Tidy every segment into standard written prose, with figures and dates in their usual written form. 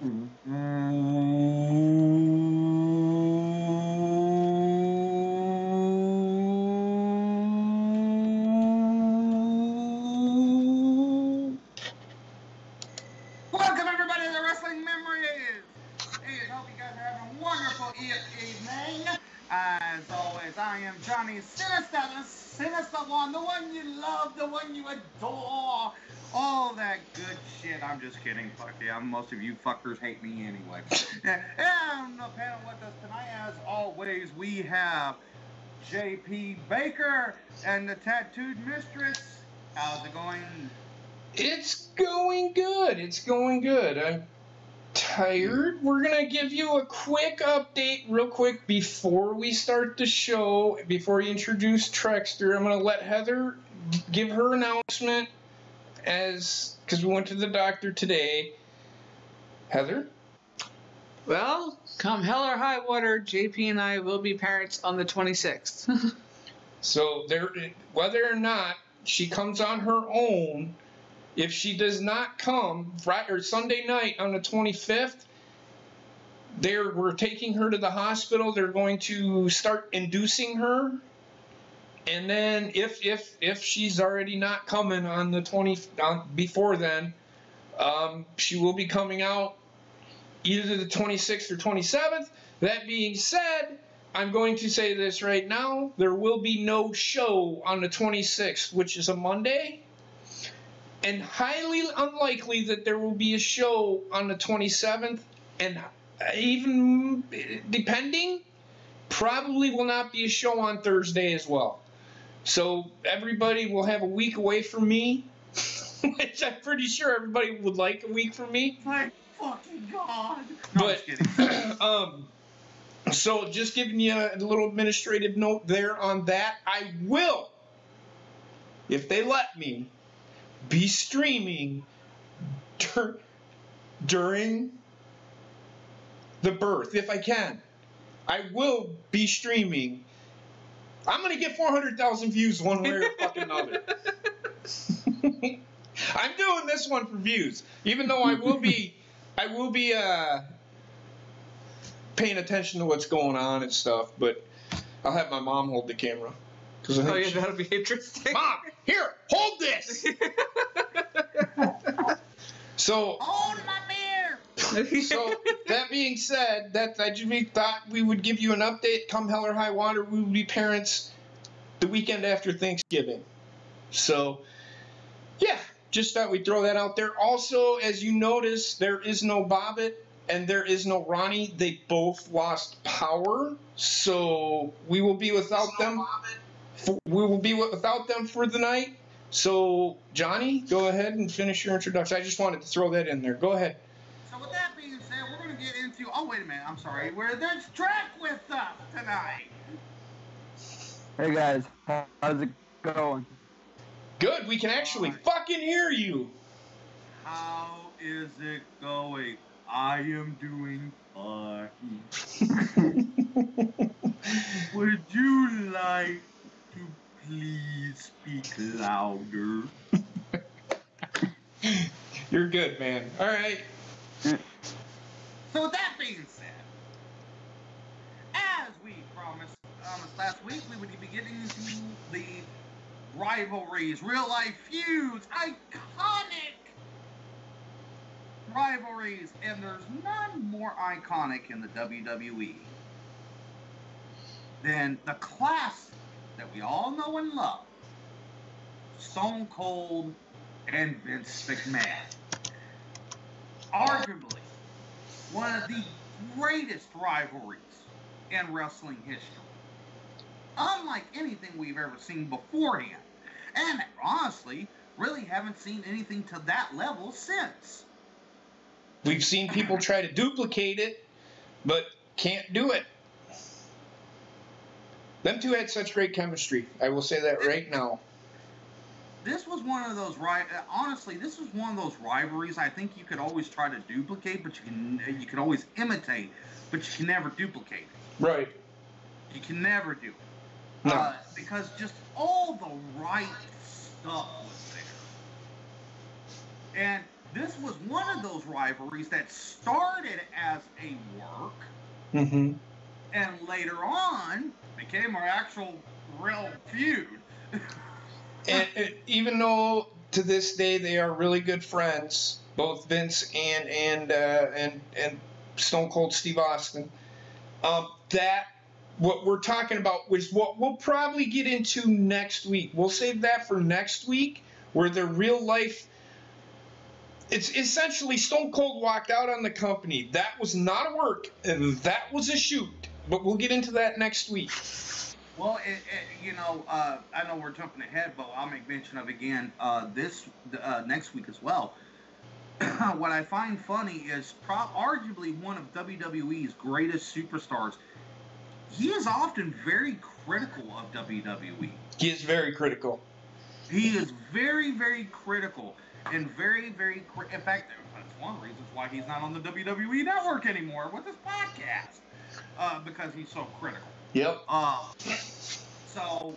Welcome everybody to the Wrestling Memories! Hey, I hope you guys are having a wonderful evening. As always, I am Johnny Sinister, the Sinister One, the one you love, the one you adore. All that good shit. I'm just kidding. Fuck yeah. Most of you fuckers hate me anyway. And the panel with us tonight, as always, we have JP Baker and the Tattooed Mistress. How's it going? It's going good. It's going good. I'm tired. We're going to give you a quick update real quick before we start the show. Before we introduce Trexter, I'm going to let Heather give her announcement because we went to the doctor today. Heather? Well, come hell or high water, JP and I will be parents on the 26th. So whether or not she comes on her own, if she does not come Friday or Sunday night on the 25th, we're taking her to the hospital. They're going to start inducing her. And then if she's already not coming on the before then, she will be coming out either the 26th or 27th. That being said, I'm going to say this right now. There will be no show on the 26th, which is a Monday. And highly unlikely that there will be a show on the 27th. And even depending, probably will not be a show on Thursday as well. So everybody will have a week away from me, which I'm pretty sure everybody would like a week from me. My fucking God. No, But, so just giving you a little administrative note there on that. I will, if they let me, be streaming during the birth, if I can. I will be streaming. I'm going to get 400,000 views one way or fucking another. I'm doing this one for views, even though I will be paying attention to what's going on and stuff, but I'll have my mom hold the camera. Oh yeah, that'll be interesting. Mom, here, hold this! So, hold my beer! So, that being said, we thought we would give you an update. Come hell or high water, we will be parents the weekend after Thanksgiving. So, yeah, just thought we'd throw that out there. Also, as you notice, there is no Bobbitt and there is no Ronnie. They both lost power, so we will be without them. We will be without them for the night. So, Johnny, go ahead and finish your introduction. I just wanted to throw that in there. Go ahead. So with that being said, we're going to get into... Oh, wait a minute. I'm sorry. There's Trek with us tonight. Hey, guys. How's it going? Good. We can actually fucking hear you. How is it going? I am doing fine. Would you like to please speak louder? You're good, man. All right. So with that being said, as we promised last week, we would be getting into the rivalries, real-life feuds, iconic rivalries, and there's none more iconic in the WWE than the classic that we all know and love, Stone Cold and Vince McMahon. Arguably one of the greatest rivalries in wrestling history. Unlike anything we've ever seen beforehand. And honestly, really haven't seen anything to that level since. We've seen people try to duplicate it, but can't do it. Them two had such great chemistry. I will say that right now. This was one of those honestly, this was one of those rivalries I think you could always try to duplicate, but you can always imitate, but you can never duplicate it. Right. You can never do it. No. Because just all the right stuff was there. And this was one of those rivalries that started as a work, Mm-hmm. and later on became our actual real feud. And even though to this day they are really good friends, both Vince and Stone Cold Steve Austin, that what we're talking about was what we'll probably get into next week. We'll save that for next week, where their real life. It's essentially Stone Cold walked out on the company. That was not a work, and that was a shoot. But we'll get into that next week. Well, I know we're jumping ahead, but I'll make mention of again next week as well. What I find funny is arguably one of WWE's greatest superstars. He is often very critical of WWE. He is very critical. He is very, very critical. And very, very in fact, that's one of the reasons why he's not on the WWE Network anymore with his podcast. Because he's so critical. Yep. So,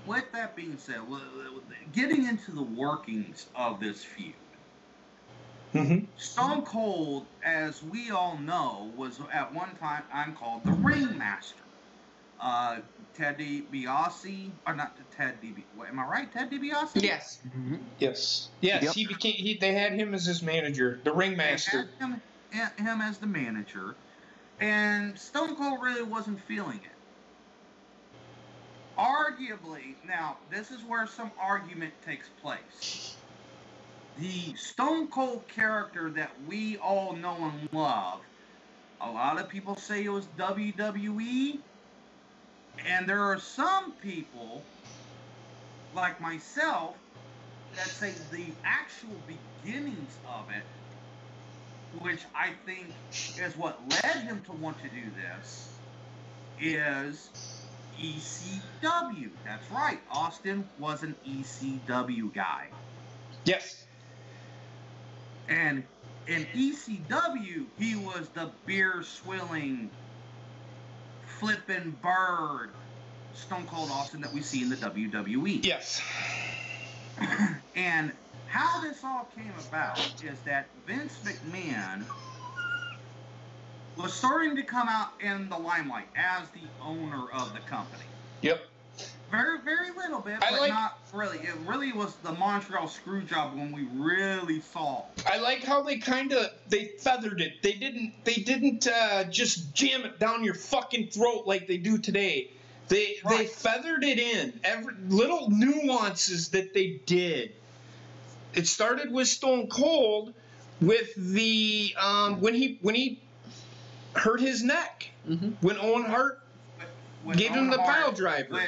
with that being said, getting into the workings of this feud. Mm-hmm. Stone Cold, as we all know, was at one time called the Ringmaster. Ted DiBiase, or not Ted DiBiase, am I right? Ted DiBiase? Yes. Mm-hmm. Yes. Yes, yep. They had him as his manager, the Ringmaster. They had him as the manager, and Stone Cold really wasn't feeling it. Arguably, now, this is where some argument takes place. The Stone Cold character that we all know and love, a lot of people say it was WWE, and there are some people, like myself, that say the actual beginnings of it, which I think is what led him to want to do this, is ECW. That's right. Austin was an ECW guy. Yes. And in ECW, he was the beer-swilling, flipping bird Stone Cold Austin that we see in the WWE. Yes. And how this all came about is that Vince McMahon was starting to come out in the limelight as the owner of the company. Yep. Very, very little bit, but not really. It really was the Montreal Screwjob when we really saw. I like how they feathered it. They didn't just jam it down your fucking throat like they do today. They feathered it in. Every little nuances that they did. It started with Stone Cold with the when he hurt his neck. Mm-hmm. When Owen Hart gave him the pile driver.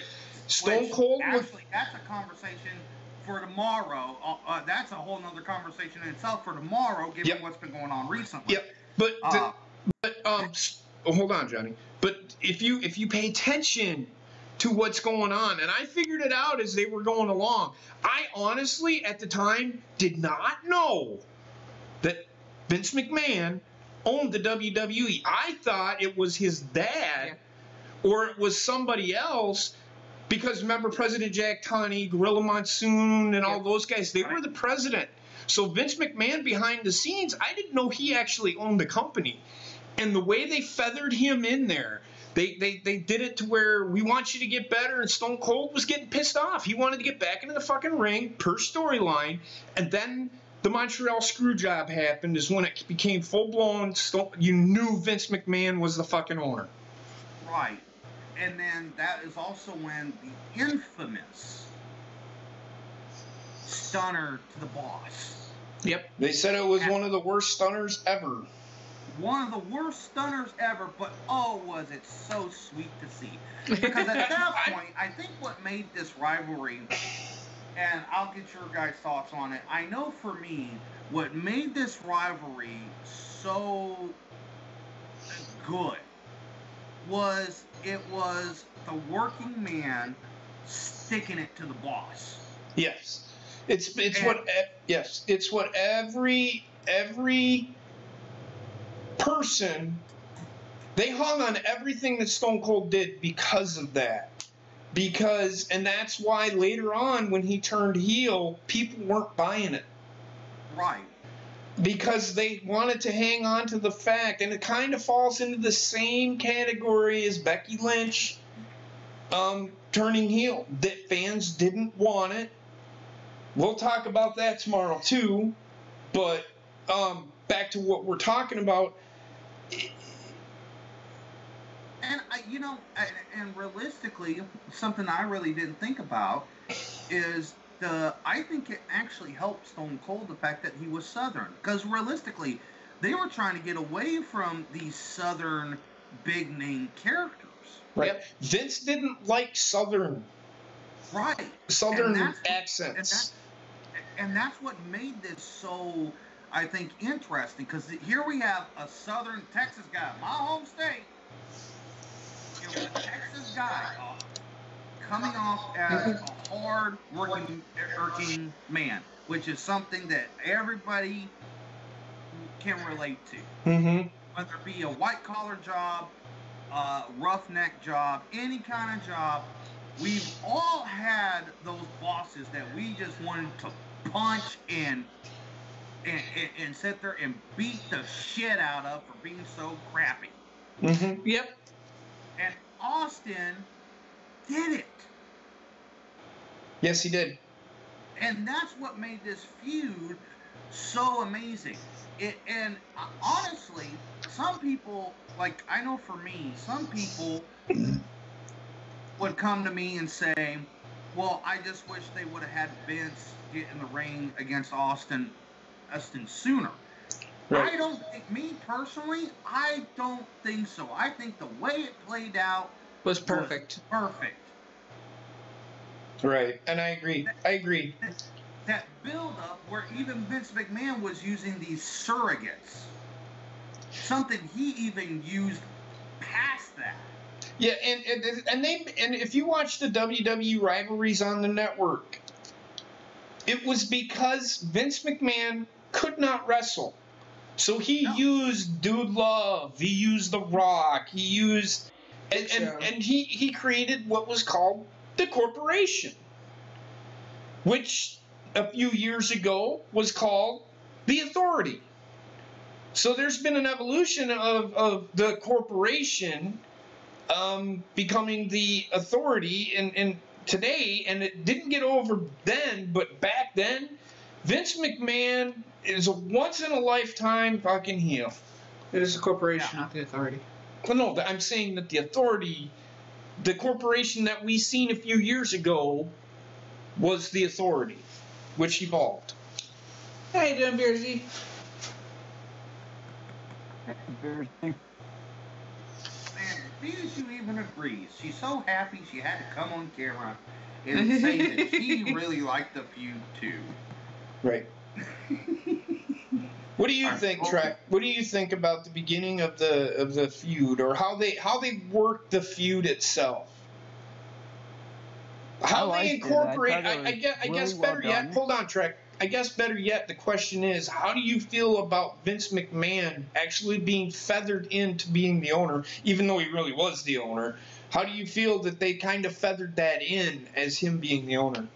Stone Cold. Actually, that's a conversation for tomorrow. That's a whole nother conversation in itself for tomorrow, given what's been going on recently. Yep. But hold on, Johnny. But if you pay attention to what's going on, and I figured it out as they were going along. I honestly, at the time, did not know that Vince McMahon owned the WWE. I thought it was his dad, or it was somebody else. Because remember President Jack Tunney, Gorilla Monsoon, and all those guys, they were the president. So Vince McMahon behind the scenes, I didn't know he actually owned the company. And the way they feathered him in there, they did it to where we want you to get better, and Stone Cold was getting pissed off. He wanted to get back into the fucking ring per storyline. And then the Montreal Screwjob happened is when it became full-blown. You knew Vince McMahon was the fucking owner. Right. And then that is also when the infamous stunner to the boss. Yep. They said it was one of the worst stunners ever. One of the worst stunners ever, but oh, was it so sweet to see. Because at that point, I think what made this rivalry, and I'll get your guys' thoughts on it, I know for me, what made this rivalry so good was it was the working man sticking it to the boss. Yes. It's what every person, they hung on everything that Stone Cold did because of that. And that's why later on when he turned heel, people weren't buying it. Right. because they wanted to hang on to the fact, and it kind of falls into the same category as Becky Lynch turning heel, that fans didn't want it. We'll talk about that tomorrow too, but back to what we're talking about. And and realistically, something I really didn't think about is I think it actually helped Stone Cold the fact that he was Southern, because realistically, they were trying to get away from these Southern big name characters. Right. Yep. Vince didn't like Southern. Right. Southern accents. And that's what made this so, I think, interesting, because here we have a Southern Texas guy, my home state. A Texas guy coming off as a hard working man, which is something that everybody can relate to. Mm-hmm. Whether it be a white collar job, roughneck job, any kind of job, we've all had those bosses that we just wanted to punch and sit there and beat the shit out of for being so crappy. Mm-hmm. Yep. And Austin did it. Yes, he did. And that's what made this feud so amazing. And honestly, some people, like, I know for me, some people would come to me and say, well, I just wish they would have had Vince get in the ring against Austin sooner. Right. I don't think, me personally, I don't think so. I think the way it played out was perfect. Right, and I agree. That build-up where even Vince McMahon was using these surrogates, something he even used past that. Yeah, and if you watch the WWE rivalries on the network, it was because Vince McMahon could not wrestle. So he used Dude Love, he used The Rock, he used and he created what was called the Corporation, which a few years ago was called the Authority. So there's been an evolution of the Corporation becoming the Authority and today, and it didn't get over then, but back then, Vince McMahon is a once-in-a-lifetime fucking heel. It is a corporation, not the Authority. Well, no, I'm saying that the Authority, the corporation that we seen a few years ago, was the Authority, which evolved. How you doing, Beersy? Man, Beersy even agrees. She's so happy she had to come on camera and say that she really liked the feud too. Right. What do you think, Trek? What do you think about the beginning of the feud, or how they worked the feud itself? How they incorporate? I guess better yet. Hold on, Trek. I guess better yet, the question is, how do you feel about Vince McMahon actually being feathered into being the owner, even though he really was the owner? How do you feel that they kind of feathered that in as him being the owner?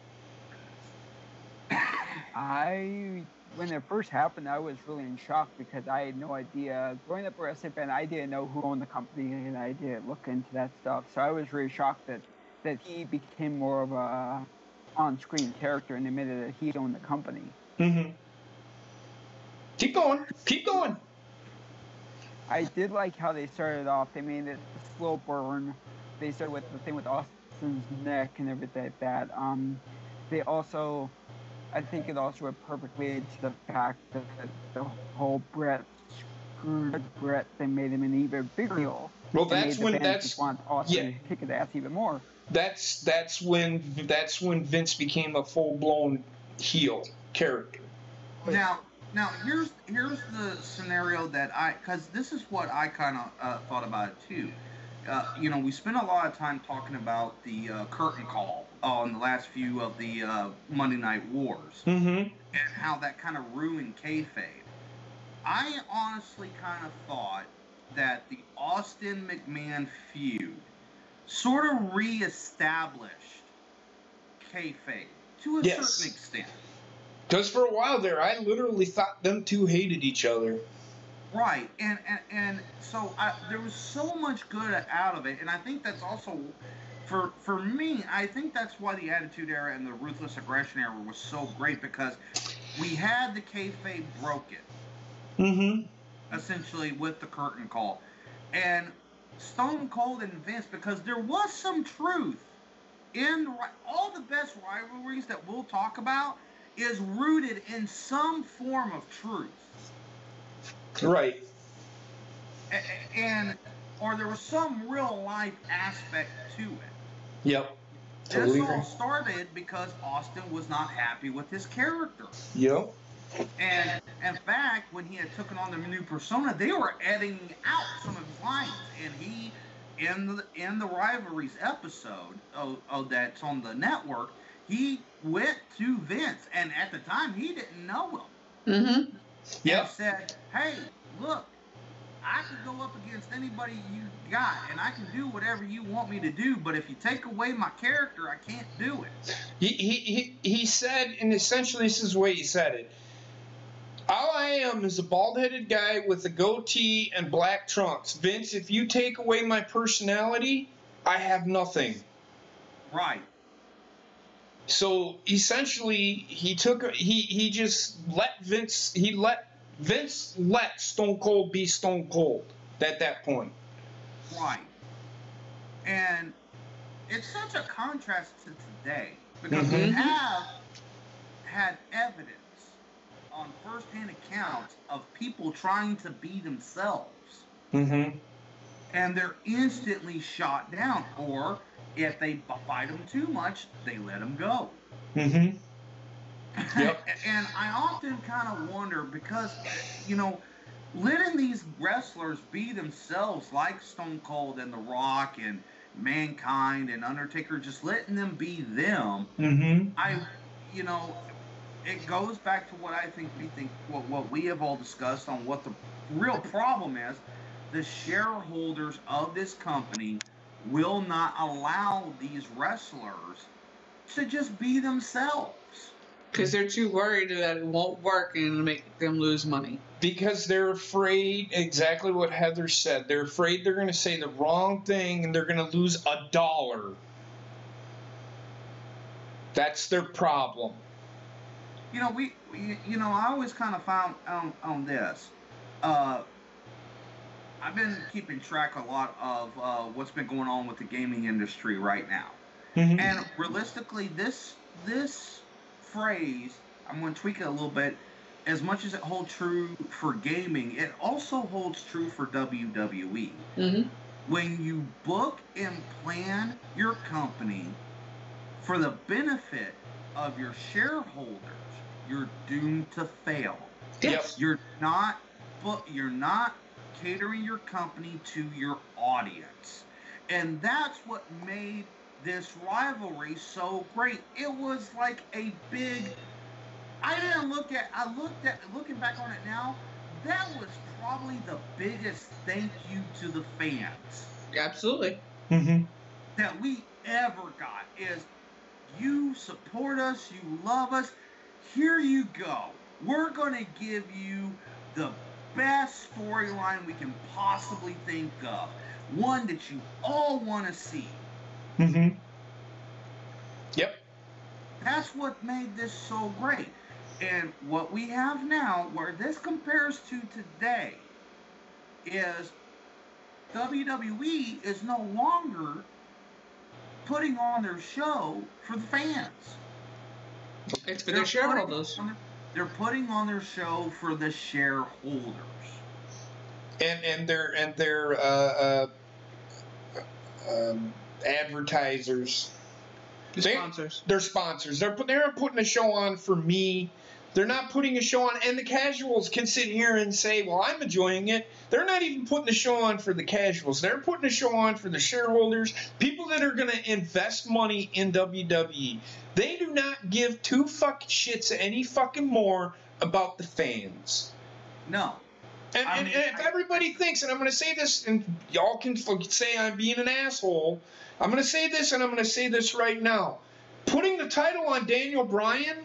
When it first happened, I was really in shock because I had no idea. Growing up a wrestling fan, I didn't know who owned the company, and I didn't look into that stuff. So I was really shocked that he became more of a on-screen character and admitted that he owned the company. Mm-hmm. Keep going. I did like how they started off. They made it a slow burn. They started with the thing with Austin's neck and everything like that. They also, I think it also went perfectly into the fact that the whole Brett screwed Brett. They made him an even bigger heel. Well, that's when just want Austin to kick his ass even more. That's when Vince became a full-blown heel character. Now here's the scenario that because this is what I kind of thought about it too. We spent a lot of time talking about the curtain call on the last few of the Monday Night Wars, and how that kind of ruined kayfabe. I honestly kind of thought that the Austin McMahon feud sort of reestablished kayfabe to a certain extent. Because for a while there, I literally thought them two hated each other. Right, and so there was so much good out of it, and I think that's also, for me, I think that's why the Attitude Era and the Ruthless Aggression Era was so great, because we had the kayfabe broken, essentially, with the curtain call, and Stone Cold and Vince, because there was some truth in all the best rivalries that we'll talk about is rooted in some form of truth. Right. Or there was some real life aspect to it. Yep. Totally this all started because Austin was not happy with his character. Yep. And in fact, when he had taken on the new persona, they were editing out some of his lines. And he, in the Rivalries episode that's on the network, he went to Vince, and at the time he didn't know him. Yep. And said, "Hey, look, I can go up against anybody you got, and I can do whatever you want me to do, but if you take away my character, I can't do it." He said, and essentially this is the way he said it, "All I am is a bald-headed guy with a goatee and black trunks. Vince, if you take away my personality, I have nothing." Right. So essentially, he just let Vince let Stone Cold be Stone Cold at that point. Right. And it's such a contrast to today, because we have had evidence on first-hand accounts of people trying to be themselves. And they're instantly shot down, or if they bite them too much, they let them go. Yep. And I often kind of wonder, because, letting these wrestlers be themselves, like Stone Cold and The Rock and Mankind and Undertaker, just letting them be them, it goes back to what I think what we have all discussed on what the real problem is. The shareholders of this company will not allow these wrestlers to just be themselves. Because they're too worried that it won't work and it'll make them lose money. Because they're afraid, exactly what Heather said, they're afraid they're going to say the wrong thing and they're going to lose $1. That's their problem. I always kind of found on this. I've been keeping track a lot of what's been going on with the gaming industry right now. And realistically, this phrase, I'm going to tweak it a little bit, as much as it holds true for gaming, it also holds true for WWE. When you book and plan your company for the benefit of your shareholders, you're doomed to fail. Yes. You're not catering your company to your audience. And that's what made this rivalry so great. It was like a big, looking back on it now, that was probably the biggest thank you to the fans. Absolutely. That we ever got is, you support us, you love us, here you go. We're going to give you the best storyline we can possibly think of. One that you all want to see. Yep. That's what made this so great. And what we have now, where this compares to today, is WWE is no longer putting on their show for the fans. It's for their shareholders. They're putting on their show for the shareholders. And their advertisers. Sponsors. They're sponsors. They're putting a show on for me. They're not putting a show on, and the casuals can sit here and say, well, I'm enjoying it. They're not even putting a show on for the casuals. They're putting a show on for the shareholders, people that are going to invest money in WWE. They do not give two fucking shits any fucking more about the fans. No. And if everybody thinks, and I'm going to say this, and y'all can say I'm being an asshole, I'm going to say this, and I'm going to say this right now. Putting the title on Daniel Bryan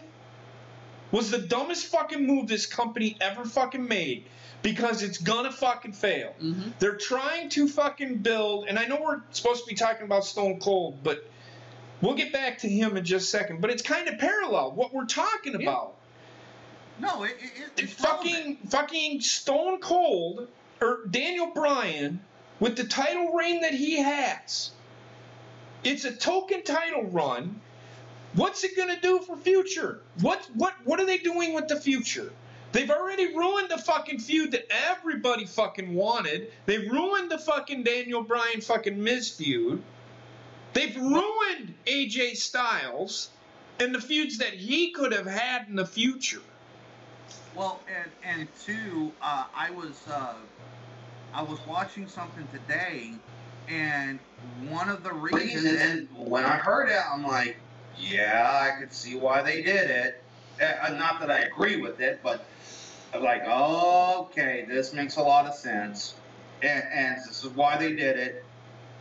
was the dumbest fucking move this company ever fucking made, because it's gonna fucking fail. They're trying to fucking build, and I know we're supposed to be talking about Stone Cold, but we'll get back to him in just a second. But it's kind of parallel what we're talking about. No, it's fucking Stone Cold or Daniel Bryan with the title reign that he has. It's a token title run. What's it gonna do for future? What are they doing with the future? They've already ruined the fucking feud that everybody fucking wanted. They've ruined the fucking Daniel Bryan fucking Miz feud. They've ruined AJ Styles and the feuds that he could have had in the future. Well, and two, I was watching something today, and one of the reasons, and when I heard it, I'm like, yeah, I could see why they did it. Not that I agree with it, but I'm like, okay, this makes a lot of sense. And this is why they did it,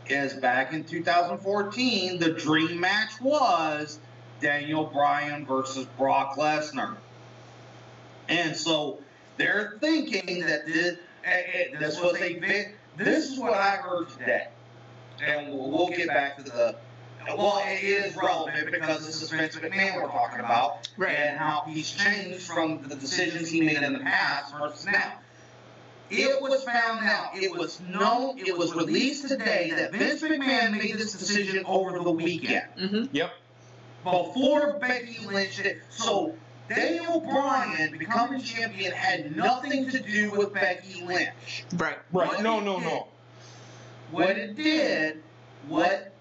is back in 2014, the dream match was Daniel Bryan versus Brock Lesnar. And so they're thinking that this was this is what I heard today. And we'll get back to the, well, it is relevant because this is Vince McMahon we're talking about, right, and how he's changed from the decisions he made in the past versus now. It was found out, it was known, it was released today that Vince McMahon made this decision over the weekend. Yep. Before Becky Lynch did. So Daniel Bryan becoming champion had nothing to do with Becky Lynch. Right. No. What it did, what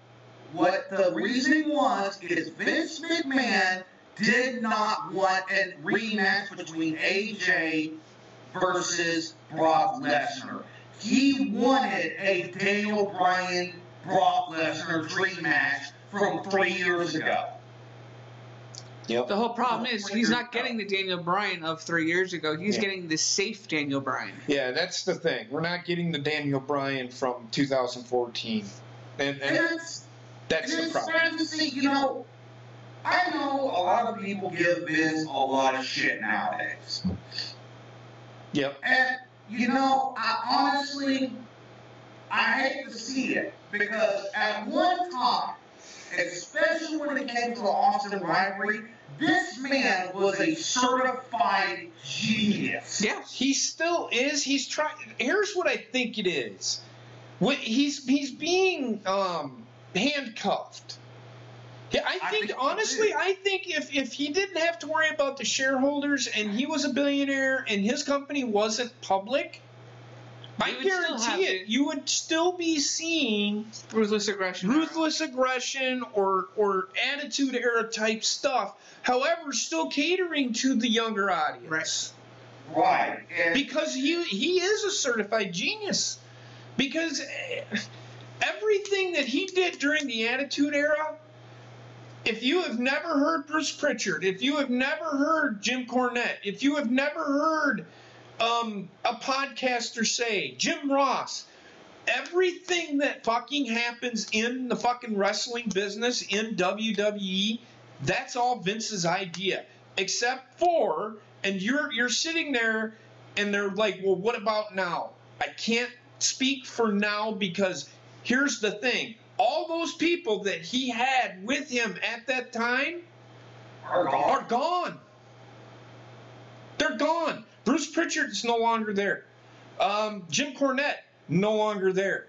the reasoning was, is Vince McMahon did not want a rematch between AJ versus Brock Lesnar. He wanted a Daniel Bryan Brock Lesnar dream match from 3 years ago. Yep. The whole problem is he's not getting the Daniel Bryan of 3 years ago. He's getting the safe Daniel Bryan. Yeah, that's the thing. We're not getting the Daniel Bryan from 2014. And that's the problem. It's to see, you know, I know a lot of people give Vince a lot of shit nowadays. Yep. And, you know, I honestly hate to see it, because at one time, especially when it came to the Austin rivalry, this man was a certified genius. Yeah, he still is. He's trying. Here's what I think it is. He's being handcuffed. Yeah, I think honestly, I think if he didn't have to worry about the shareholders and he was a billionaire and his company wasn't public, I guarantee it, you would still be seeing ruthless aggression or attitude era type stuff. However, still catering to the younger audience. Right. Because he is a certified genius. Because everything that he did during the Attitude Era, if you have never heard Bruce Pritchard, if you have never heard Jim Cornette, if you have never heard a podcaster say, Jim Ross, everything that fucking happens in the fucking wrestling business in WWE, that's all Vince's idea. Except for, and you're sitting there and they're like, well, what about now? I can't speak for now, because here's the thing. All those people that he had with him at that time are gone. They're gone. Bruce Pritchard is no longer there. Jim Cornette, no longer there.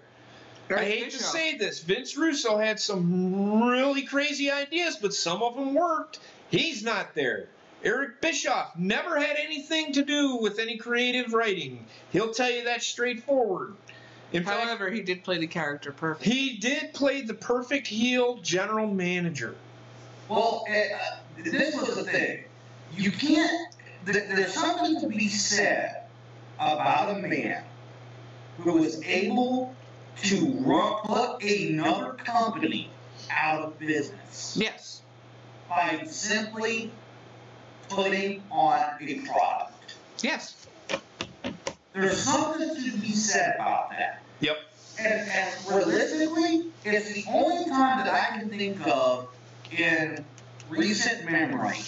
I hate to say this. Vince Russo had some really crazy ideas, but some of them worked. He's not there. Eric Bischoff never had anything to do with any creative writing. He'll tell you that straightforward. However, he did play the character perfect. He did play the perfect heel general manager. Well, this was the thing. You can't... There's something to be said about a man who was able to put another company out of business. Yes. By simply putting on a product. Yes. There's something to be said about that. Yep. And realistically, it's the only time that I can think of in recent memory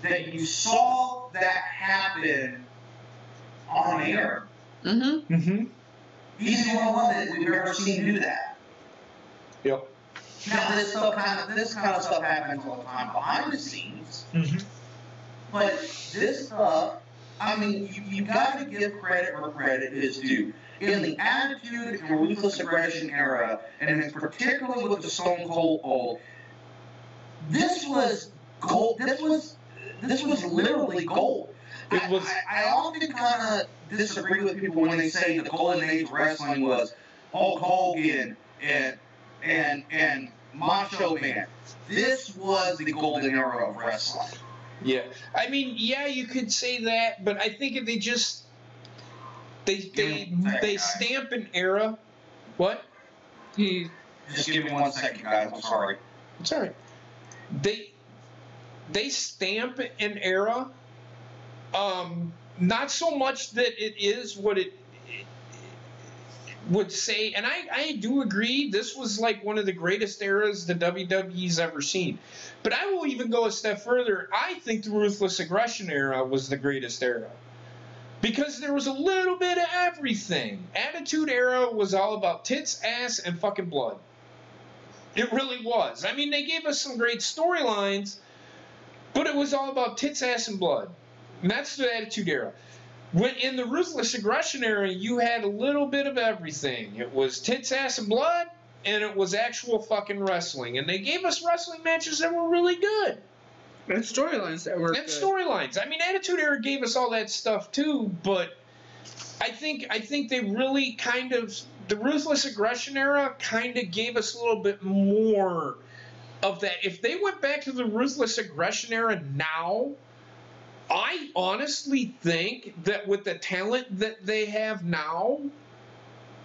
that you saw that happen on air. Mm-hmm. Mm-hmm. He's the only one that we've ever seen do that. Yep. Now this kind of stuff happens all the time behind the scenes. Mm-hmm. But this stuff, I mean, you got to give credit where credit is due. In the Attitude and Ruthless Aggression era, and particularly with the Stone Cold Old, this was gold. This was literally gold. It was. I often kind of disagree with people when they say the golden age of wrestling was Hulk Hogan and Macho Man. This was the golden era of wrestling. Yeah. I mean, yeah, you could say that, but I think if they just they stamp an era. What? Just give me 1 second, guys. I'm sorry. It's all right. They stamp an era. Not so much that it is what it would say, and I do agree, this was like one of the greatest eras the WWE's ever seen. But I will even go a step further. I think the Ruthless Aggression era was the greatest era. Because there was a little bit of everything. Attitude Era was all about tits, ass, and fucking blood. It really was. I mean, they gave us some great storylines, but it was all about tits, ass, and blood. And that's the Attitude Era. When in the Ruthless Aggression era, you had a little bit of everything. It was tits, ass, and blood, and it was actual fucking wrestling. And they gave us wrestling matches that were really good. And storylines that were And storylines. I mean, Attitude Era gave us all that stuff too, but I think they really kind of, the Ruthless Aggression era kind of gave us a little bit more of that. If they went back to the Ruthless Aggression era now, I honestly think that with the talent that they have now,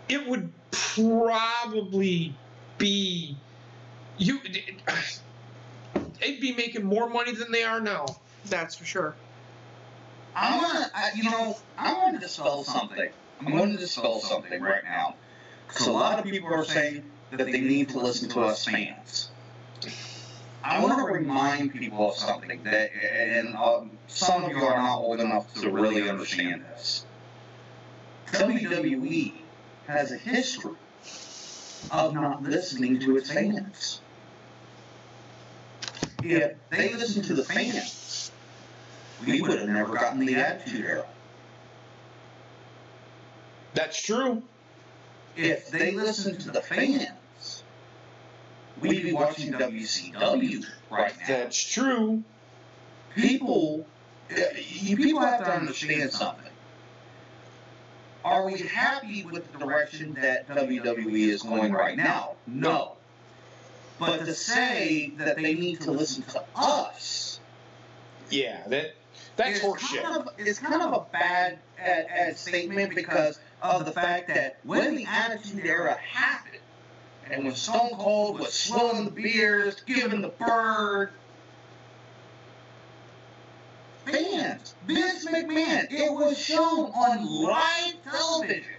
it would probably be they'd be making more money than they are now. That's for sure. I want to dispel something. I'm going to dispel something right now. Because a lot of people are saying that they need to listen to us fans. I want to remind people of something that, and some of you are not old enough to really understand this. WWE has a history of not listening to its fans. If they listened to the fans, we would have never gotten the Attitude Era. That's true. If they listened to the fans, we'd be watching WCW right now. That's true. People have to understand something. Are we happy with the direction that WWE is going right now? No. But to say that they need to listen to us, Yeah, that's horseshit. It's kind of a bad statement because of the fact that when the Attitude Era happened, and when Stone Cold was swilling the beers, giving the bird, fans, Vince McMahon, it was shown on live television.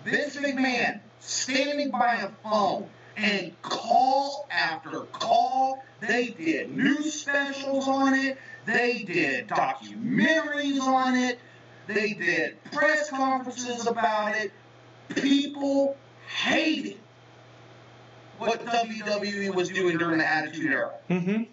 Vince McMahon standing by a phone, and call after call, they did news specials on it, they did documentaries on it, they did press conferences about it. People hated what WWE was doing during the Attitude Era. Mm-hmm.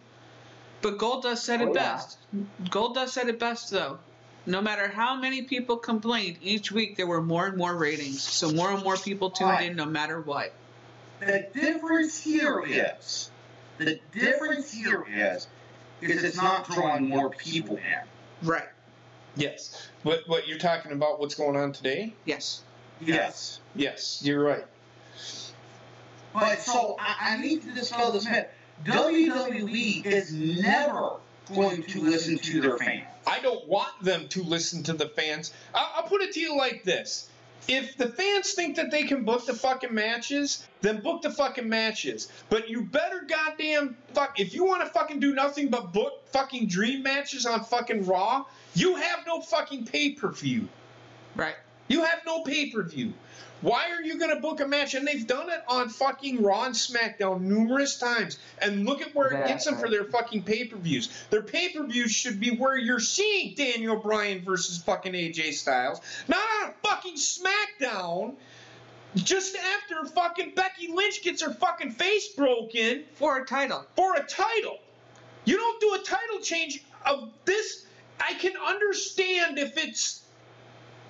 But Goldust said it best. Goldust said it best, though. No matter how many people complained, each week there were more and more ratings. So more and more people tuned in no matter what. The difference here is it's not drawing more people in. Right. Yes. What you're talking about, what's going on today? Yes. Yes. Yes, you're right. But so I need to dispel this myth. WWE is never going to listen to their fans. I don't want them to listen to the fans. I'll put it to you like this. If the fans think that they can book the fucking matches, then book the fucking matches. But you better goddamn if you want to fucking do nothing but book fucking dream matches on fucking Raw, you have no fucking pay-per-view. Right. You have no pay-per-view. Why are you going to book a match? And they've done it on fucking Raw and SmackDown numerous times. And look at where it gets them for their fucking pay-per-views. Their pay-per-views should be where you're seeing Daniel Bryan versus fucking AJ Styles. Not on a fucking SmackDown just after fucking Becky Lynch gets her fucking face broken. For a title. For a title. You don't do a title change of this. I can understand if it's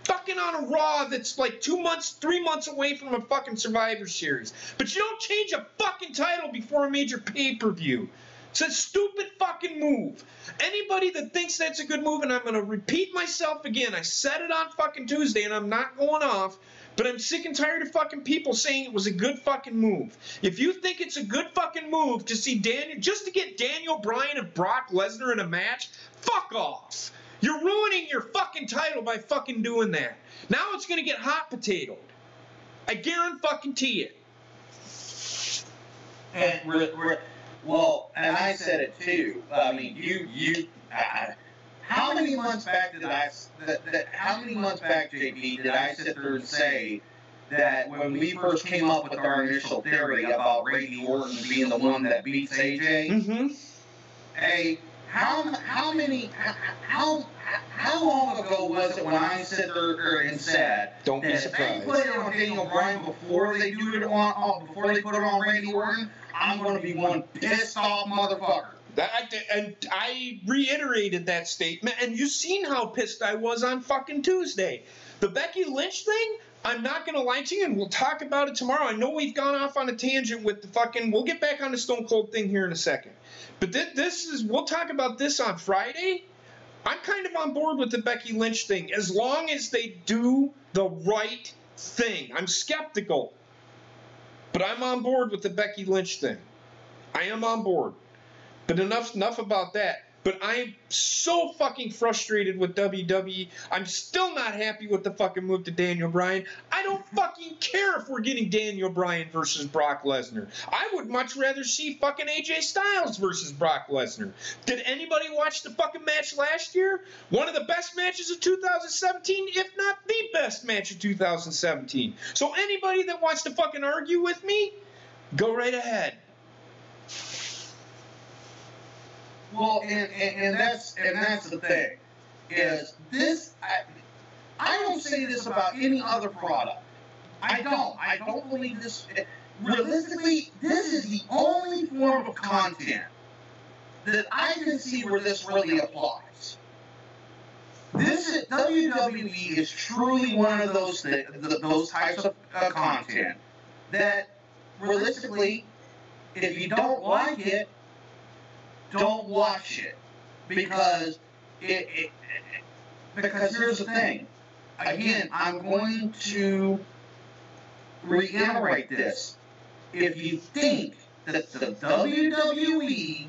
fucking on a Raw that's like 2 months, 3 months away from a fucking Survivor Series. But you don't change a fucking title before a major pay-per-view. It's a stupid fucking move. Anybody that thinks that's a good move, and I'm going to repeat myself again, I said it on fucking Tuesday, and I'm not going off, but I'm sick and tired of fucking people saying it was a good fucking move. If you think it's a good fucking move to see Daniel, just to get Daniel Bryan and Brock Lesnar in a match, fuck off. You're ruining your fucking title by fucking doing that. Now it's going to get hot potatoed. I guarantee it. And well, and I said it too. I mean, how many months back did how many months back, JP, did I sit there and say that when we first came up with our initial theory about Randy Orton being the one that beats AJ? Mm-hmm. Hey, how long ago was it when I sit there and said, don't be that surprised, if they put it on Daniel Bryan before they do it before they put it on Randy Orton, I'm going to be one pissed off motherfucker. And I reiterated that statement, and you've seen how pissed I was on fucking Tuesday. The Becky Lynch thing, I'm not going to lie to you, and we'll talk about it tomorrow. I know we've gone off on a tangent with the fucking, we'll get back on the Stone Cold thing here in a second. But we'll talk about this on Friday. I'm kind of on board with the Becky Lynch thing, as long as they do the right thing. I'm skeptical, but I'm on board with the Becky Lynch thing. I am on board. But enough about that. But I'm so fucking frustrated with WWE. I'm still not happy with the fucking move to Daniel Bryan. I don't fucking care if we're getting Daniel Bryan versus Brock Lesnar. I would much rather see fucking AJ Styles versus Brock Lesnar. Did anybody watch the fucking match last year? One of the best matches of 2017, if not the best match of 2017. So anybody that wants to fucking argue with me, go right ahead. Well, and that's the thing, is this, I don't say this about any other product. I don't believe this, realistically, this is the only form of content that I can see where this really applies. WWE is truly one of those types of content that, realistically, if you don't like it, don't watch it, because because here's the thing. Again, I'm going to reiterate this. If you think that the WWE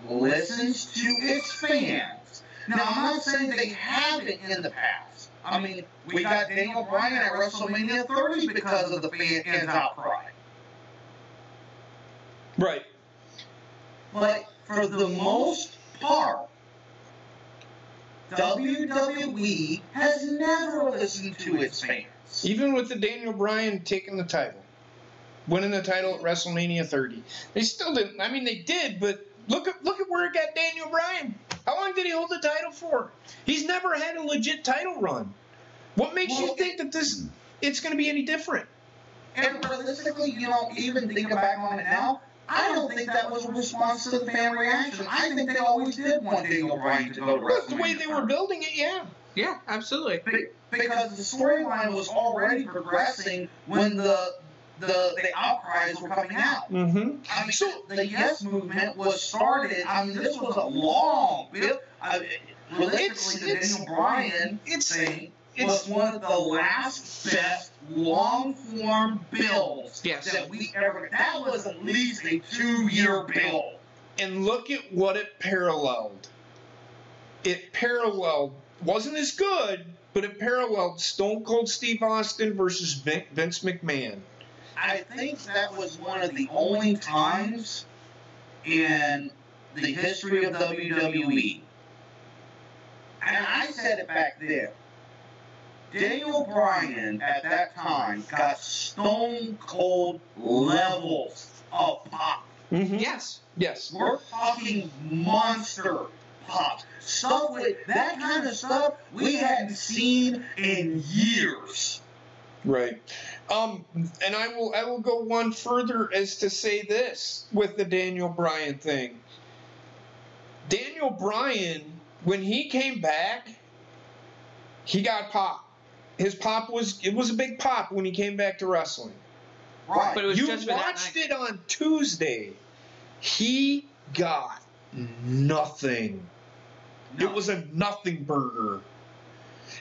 listens to its fans, now I'm not saying they haven't in the past. I mean, we got Daniel Bryan at WrestleMania 30 because of the fans' outcry. Right. But for the most part, WWE has never listened to its fans. Even with the Daniel Bryan taking the title, winning the title at WrestleMania 30, they still didn't. I mean, they did, but look at where it got Daniel Bryan. How long did he hold the title for? He's never had a legit title run. What makes you think that it's going to be any different? And realistically, even thinking back on it now, I don't think that was a response to the fan reaction. I think they always did want Daniel Bryan to go to WrestleMania. That's the way they were building it, yeah. Yeah, absolutely. Because the storyline was already progressing when the outcries were coming out. Mm-hmm. I mean, so the Yes Movement was started. I mean, this was a long build. Realistically, the Daniel Bryan thing was one of the last best long-form builds that we ever. That was at least a 2-year build. And look at what it paralleled. Wasn't as good, but it paralleled Stone Cold Steve Austin versus Vince McMahon. I think that was one of the only times in the history of WWE, and I said it back then, Daniel Bryan at that time got Stone Cold levels of pop. Mm-hmm. Yes. Yes. We're talking monster pop. Stuff with that kind of stuff we hadn't seen in years. Right. And I will go one further as to say this with the Daniel Bryan thing. Daniel Bryan, when he came back, he got pop. His pop was a big pop when he came back to wrestling. Right. But it was You just for that watched night. it on Tuesday. He got nothing. No. It was a nothing burger.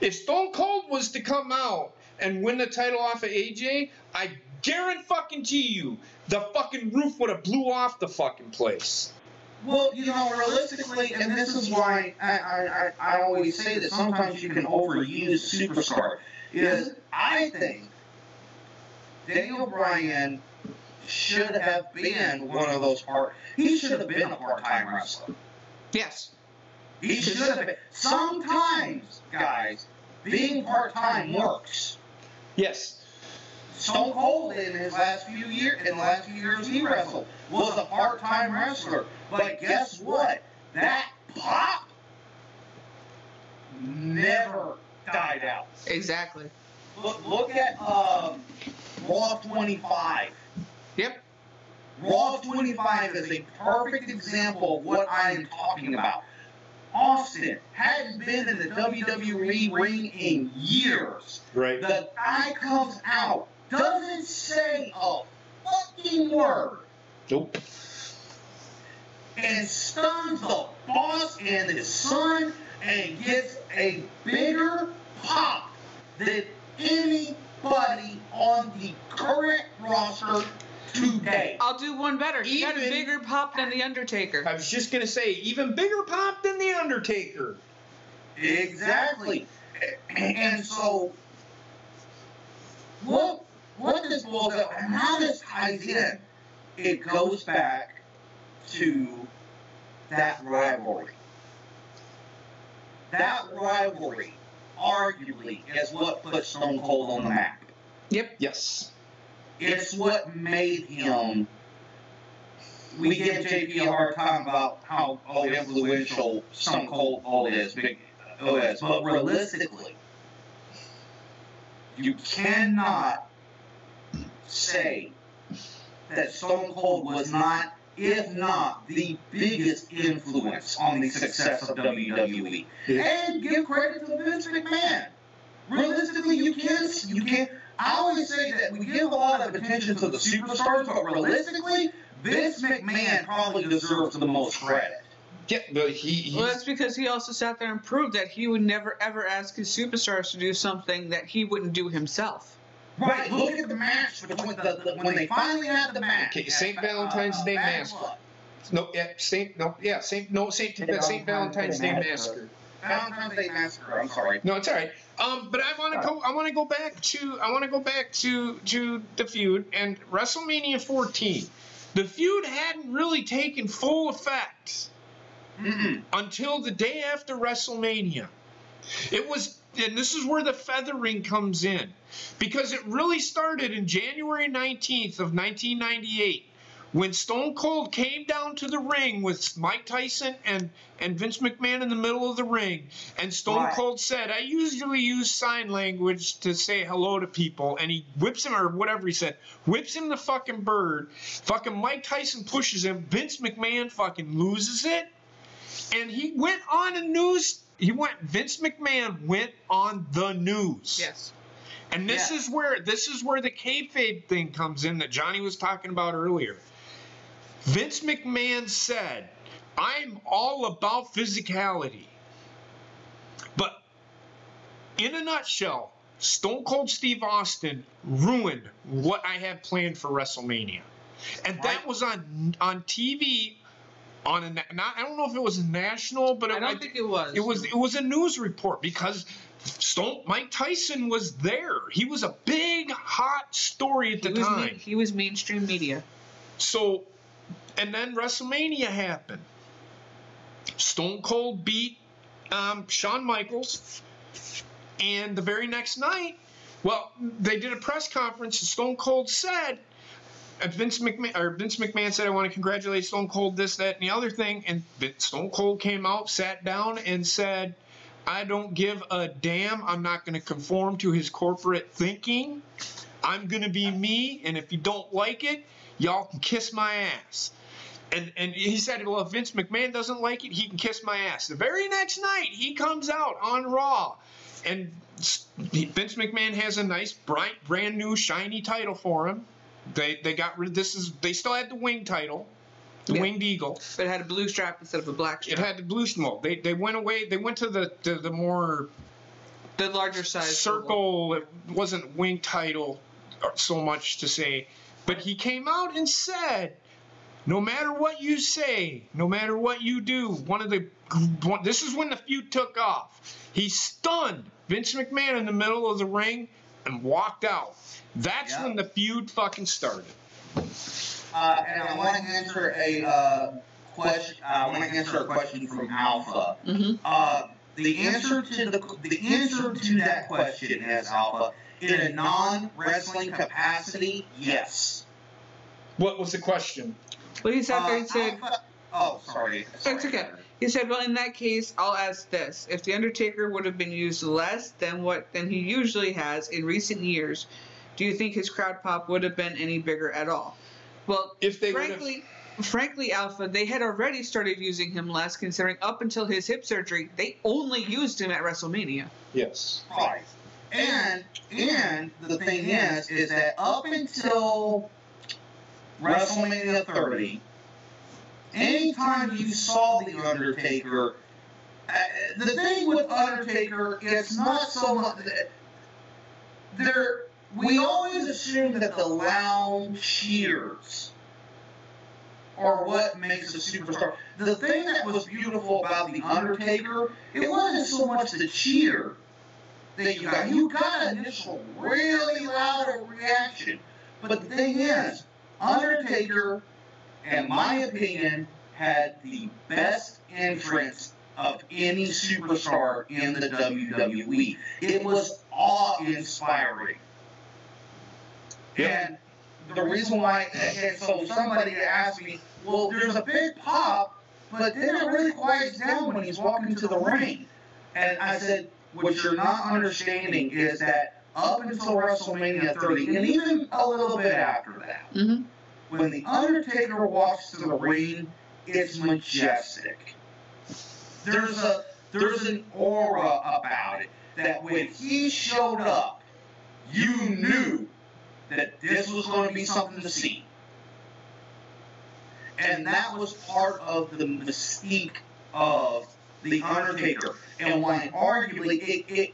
If Stone Cold was to come out and win the title off of AJ, I guarantee you, the fucking roof would have blew off the fucking place. Well, you know, realistically, and this is why I always say that sometimes you can overuse a superstar, is I think Daniel Bryan should have been one of those he should have been a part-time wrestler. Yes. He should have been. Sometimes, guys, being part-time works. Yes. Stone Cold in the last few years he wrestled was a part-time wrestler. But guess what? That pop never died out. Exactly. Look at Raw 25. Yep. Raw 25 is a perfect example of what I am talking about. Austin hadn't been in the WWE ring in years. Right. The guy comes out, doesn't say a fucking word, Nope. and stuns the boss and his son and gets a bigger pop than anybody on the current roster today. I'll do one better. He got a Even- bigger pop than The Undertaker. I was just gonna say, even bigger pop than The Undertaker. Exactly. And so, what this boils down, and how this ties in, it goes back to that rivalry. That rivalry, arguably, is what put Stone Cold on the map. Yep. Yes. It's what made him. We give JP a hard time about how influential Stone Cold is, but realistically, you cannot say that Stone Cold was not, if not the biggest influence on the success of WWE. And give credit to Vince McMahon. Realistically, you can't. I always say that we give a lot of attention to the superstars, but realistically, Vince McMahon probably deserves the most credit. Yeah, but he's Well, that's because he also sat there and proved that he would never ever ask his superstars to do something that he wouldn't do himself. Right, look at the match between when they finally had the match. Okay, St. Valentine's Day Massacre. St. Valentine's Day Massacre. Valentine's Day Massacre. I'm sorry. No, it's all right. But I want to go back to the feud and WrestleMania 14. The feud hadn't really taken full effect until the day after WrestleMania. It was, and this is where the feathering comes in, because it really started in January 19th of 1998. When Stone Cold came down to the ring with Mike Tyson and Vince McMahon in the middle of the ring, and Stone Cold said, I usually use sign language to say hello to people, and he whips him, or whatever he said, whips him the fucking bird, fucking Mike Tyson pushes him, Vince McMahon fucking loses it, and he went on the news, Vince McMahon went on the news. Yes. And this is where the kayfabe thing comes in that Johnny was talking about earlier. Vince McMahon said, I'm all about physicality. But in a nutshell, Stone Cold Steve Austin ruined what I had planned for WrestleMania. And that was on TV on I don't know if it was national, but I don't think it was. It was a news report because Mike Tyson was there. He was a big hot story at the time. He was mainstream media. So, and then WrestleMania happened. Stone Cold beat Shawn Michaels, And the very next night, well, they did a press conference, and Stone Cold said, Vince McMahon said, I want to congratulate Stone Cold, this, that, and the other thing. And Stone Cold came out, sat down, and said, I don't give a damn. I'm not going to conform to his corporate thinking. I'm going to be me, and if you don't like it, y'all can kiss my ass. And he said, well, if Vince McMahon doesn't like it, he can kiss my ass. The very next night, he comes out on Raw, and Vince McMahon has a nice, bright, brand new, shiny title for him. They got rid of they still had the wing title, the Winged Eagle. But it had a blue strap instead of a black strap. It had the blue smoke. They went away. They went to the more the larger size circle. It wasn't wing title so much to say, but he came out and said, no matter what you say, no matter what you do, this is when the feud took off. He stunned Vince McMahon in the middle of the ring and walked out. That's when the feud fucking started. And I want to answer a question. I want to answer a question from Alpha. The answer to that question is, Alpha, in a non-wrestling capacity, yes. What was the question? Well, he said, sorry. It's okay. He said, well, in that case, I'll ask this. If The Undertaker would have been used less than he usually has in recent years, do you think his crowd pop would have been any bigger at all? Well, frankly, Alpha, they had already started using him less, considering up until his hip surgery, they only used him at WrestleMania. Yes. Right. And the thing is that up until WrestleMania 30, anytime you saw The Undertaker, the thing with Undertaker is not so much we always assume that the loud cheers are what makes a superstar. The thing that was beautiful about The Undertaker, it wasn't so much the cheer that you got. You got an initial really loud reaction. But the thing is, Undertaker, in my opinion, had the best entrance of any superstar in the WWE. It was awe-inspiring. And the reason why, and so somebody asked me, well, there's a big pop, but then it really quiets down when he's walking to the ring. And I said, what you're not understanding is that up until WrestleMania 30, and even a little bit after that, when The Undertaker walks to the ring, it's majestic. There's an aura about it that when he showed up, you knew that this was going to be something to see. And that was part of the mystique of The Undertaker. And when arguably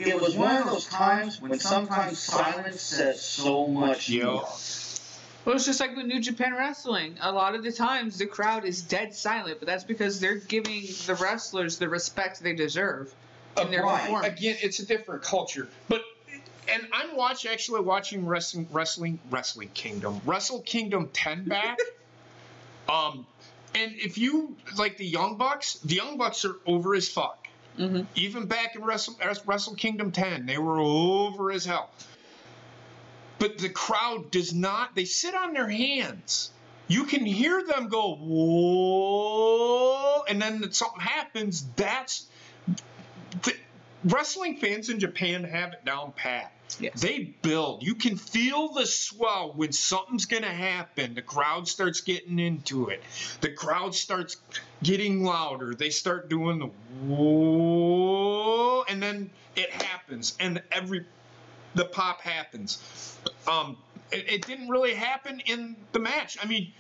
it was one of those times when sometimes silence says so much more. Well, it's just like with New Japan Wrestling. A lot of the times the crowd is dead silent, but that's because they're giving the wrestlers the respect they deserve in their performance. Again, it's a different culture. And I'm watching Wrestling Kingdom. Wrestle Kingdom 10 back. And if you like the Young Bucks are over as fuck. Even back in Wrestle Kingdom 10, they were over as hell. But the crowd does not. They sit on their hands. You can hear them go, whoa, and then something happens. Wrestling fans in Japan have it down pat. Yes. They build. You can feel the swell when something's going to happen. The crowd starts getting into it. The crowd starts getting louder. They start doing the whoa, and then it happens, and the pop happens. It didn't really happen in the match. I mean,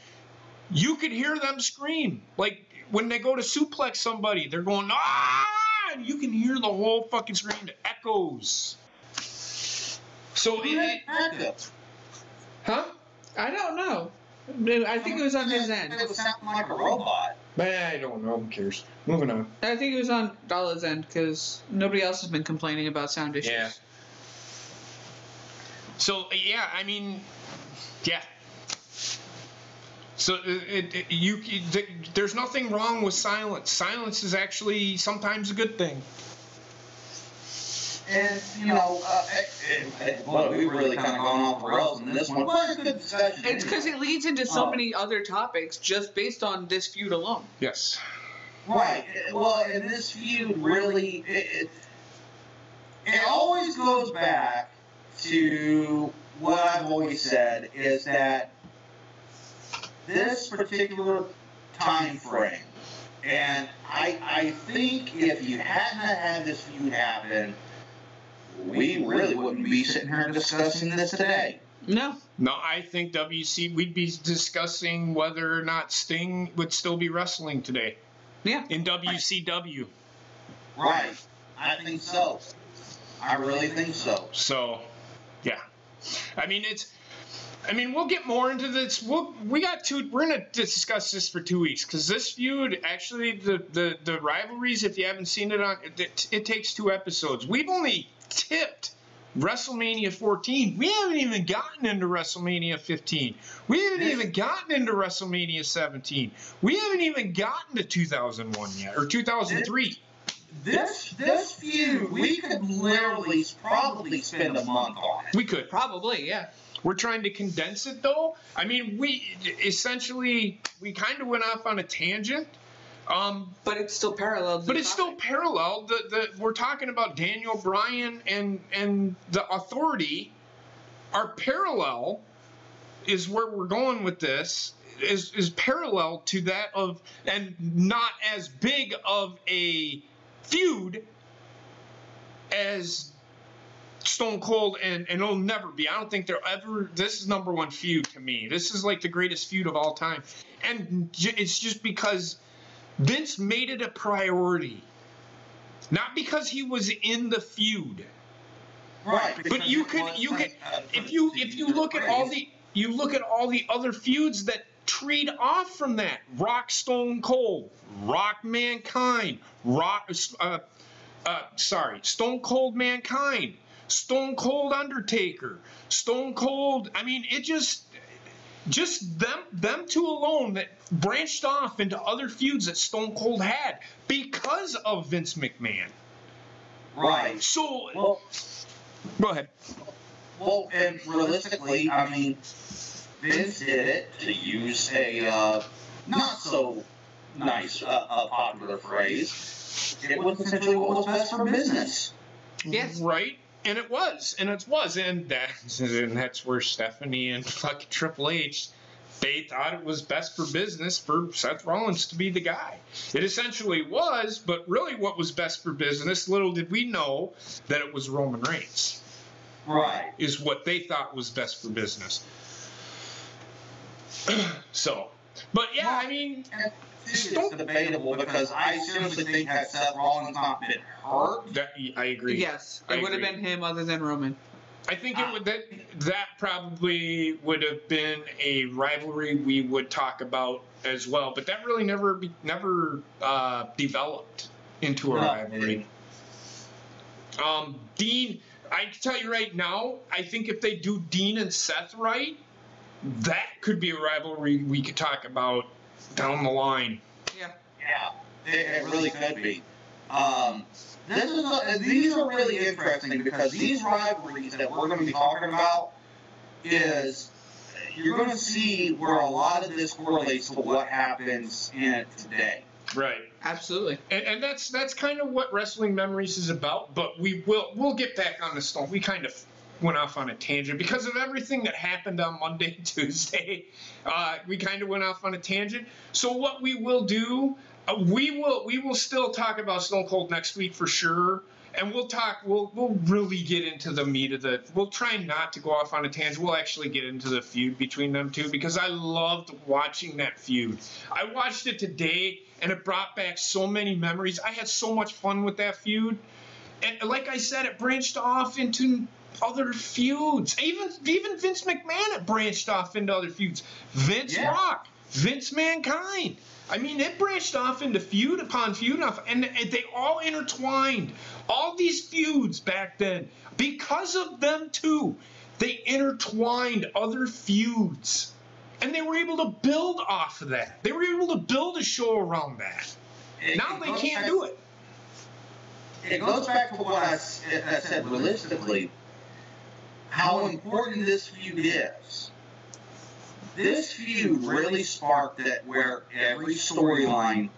you could hear them scream. Like when they go to suplex somebody, they're going, ah! And you can hear the whole fucking screen. The echoes. So huh? I don't know. I think it was on his end. It was sounding like a robot. I don't know. Who cares? Moving on. I think it was on Dala's end because nobody else has been complaining about sound issues. Yeah. So yeah, I mean, yeah. So there's nothing wrong with silence. Silence is actually sometimes a good thing. And, you know, well, we've really kind of gone off the rails in this one. But it's a good discussion. It's because it leads into so many other topics just based on this feud alone. Yes. Right. Well, and this feud really, it always goes back to what I've always said, is that this particular time frame, and I think if you hadn't had this feud happen, we really wouldn't be sitting here discussing this today. No. No, I think we'd be discussing whether or not Sting would still be wrestling today. Yeah. In WCW. Right. I think so. I really think so. So, yeah. I mean, we'll get more into this. We're gonna discuss this for 2 weeks, because this feud, actually, the rivalries, if you haven't seen it it takes 2 episodes. We've only tipped WrestleMania 14. We haven't even gotten into WrestleMania 15. We haven't even gotten into WrestleMania 17. We haven't even gotten to 2001 yet, or 2003. This feud, we could literally probably spend a month on it. We could. Probably, yeah. We're trying to condense it, though. I mean, we kind of went off on a tangent. But it's still parallel. But it's still parallel. We're talking about Daniel Bryan and the Authority. Our parallel is where we're going with this. Is parallel to that of, and not as big of a feud as Stone Cold, and it'll never be. I don't think they'll ever. This is #1 feud to me. This is like the greatest feud of all time, and it's just because Vince made it a priority, not because he was in the feud. Right. But you could if you look at all the other feuds that treat off from that. Rock Stone Cold, Rock Mankind, Stone Cold Mankind, Stone Cold Undertaker, Stone Cold. I mean, it just them two alone that branched off into other feuds that Stone Cold had because of Vince McMahon. Right. So, well, go ahead. Well, and realistically, I mean, Vince did it, to use a not so nice popular phrase. It was essentially what was best for business. Yes. Right. And it was, and that's where Stephanie and fucking Triple H, they thought it was best for business for Seth Rollins to be the guy. It essentially was, but really what was best for business, little did we know that it was Roman Reigns. Right. Is what they thought was best for business. So, but yeah, I mean, it's debatable, because I seriously think had Seth Rollins not been hurt. I agree. Yes, it would have been him other than Roman. I think it would that probably would have been a rivalry we would talk about as well, but that really never developed into a rivalry. Dean, I can tell you right now, I think if they do Dean and Seth right, that could be a rivalry we could talk about down the line. Yeah, it really could be. These are really interesting, because these rivalries that we're going to be talking about is, you're going to see where a lot of this correlates to what happens in it today. Right. Absolutely. And that's kind of what Wrestling Memories is about, but we'll get back on the Stone. We kind of went off on a tangent because of everything that happened on Monday and Tuesday. We kind of went off on a tangent. So what we will do, we will still talk about Stone Cold next week for sure, and we'll really get into the meat of we'll try not to go off on a tangent. We'll actually get into the feud between them two, because I loved watching that feud. I watched it today, and it brought back so many memories. I had so much fun with that feud, and like I said, it branched off into other feuds. Even Vince McMahon had branched off into other feuds. Vince Rock, Vince Mankind. I mean, it branched off into feud upon feud, and they all intertwined. All these feuds back then, because of them too, they intertwined other feuds. And they were able to build off of that. They were able to build a show around that. Now they can't do it. it goes back to what I said realistically, how important this feud is. This feud really sparked that where every storyline